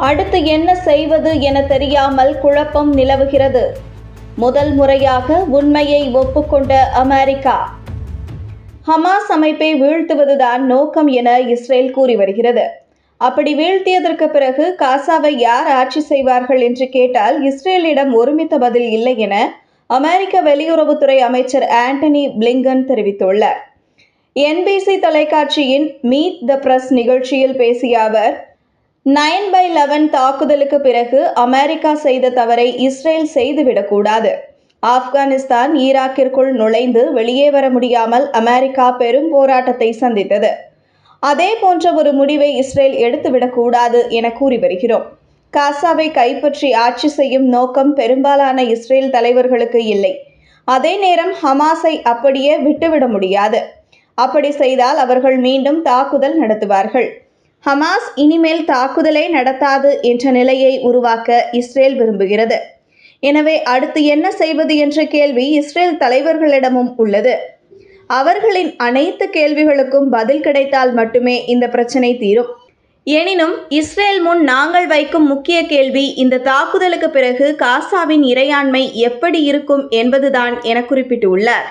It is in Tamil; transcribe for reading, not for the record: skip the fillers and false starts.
அடுத்து என்ன செய்வது என தெரியாமல் குழப்பம் நிலவுகிறது. முதல் முறையாக உண்மையை ஒப்புக்கொண்ட அமெரிக்கா. ஹமாஸ் அமைப்பை வீழ்த்துவதுதான் நோக்கம் என இஸ்ரேல் கூறி வருகிறது. அப்படி வீழ்த்தியதற்கு பிறகு காசாவை யார் ஆட்சி செய்வார்கள் என்று கேட்டால் இஸ்ரேலிடம் ஒருமித்த பதில் இல்லை என அமெரிக்க வெளியுறவுத்துறை அமைச்சர் ஆண்டனி பிளிங்கன் தெரிவித்துள்ளார். NBC தொலைக்காட்சியின் மீட் த பிரஸ் நிகழ்ச்சியில் பேசிய அவர், 9/11 தாக்குதலுக்கு பிறகு அமெரிக்கா செய்த தவறை இஸ்ரேல் செய்துவிடக்கூடாது. ஆப்கானிஸ்தான் ஈராக்கிற்குள் நுழைந்து வெளியே வர முடியாமல் அமெரிக்கா பெரும் போராட்டத்தை சந்தித்தது. அதே போன்ற ஒரு முடிவை இஸ்ரேல் எடுத்துவிடக்கூடாது என கூறி வருகிறோம். காசாவை கைப்பற்றி ஆட்சி செய்யும் நோக்கம் பெரும்பாலான இஸ்ரேல் தலைவர்களுக்கு இல்லை. அதே நேரம் ஹமாஸை அப்படியே விட்டுவிட முடியாது. அப்படி செய்தால் அவர்கள் மீண்டும் தாக்குதல் நடத்துவார்கள். ஹமாஸ் இனிமேல் தாக்குதலே நடத்தாது என்ற நிலையை உருவாக்க இஸ்ரேல் விரும்புகிறது. எனவே அடுத்து என்ன செய்வது என்ற கேள்வி இஸ்ரேல் தலைவர்களிடமும் உள்ளது. அவர்களின் அனைத்து கேள்விகளுக்கும் பதில் கிடைத்தால் மட்டுமே இந்த பிரச்சனை தீரும். எனினும் இஸ்ரேல் முன் நாங்கள் வைக்கும் முக்கிய கேள்வி இந்த தாக்குதலுக்கு பிறகு காசாவின் இறையாண்மை எப்படி இருக்கும் என்பதுதான் என குறிப்பிட்டுள்ளார்.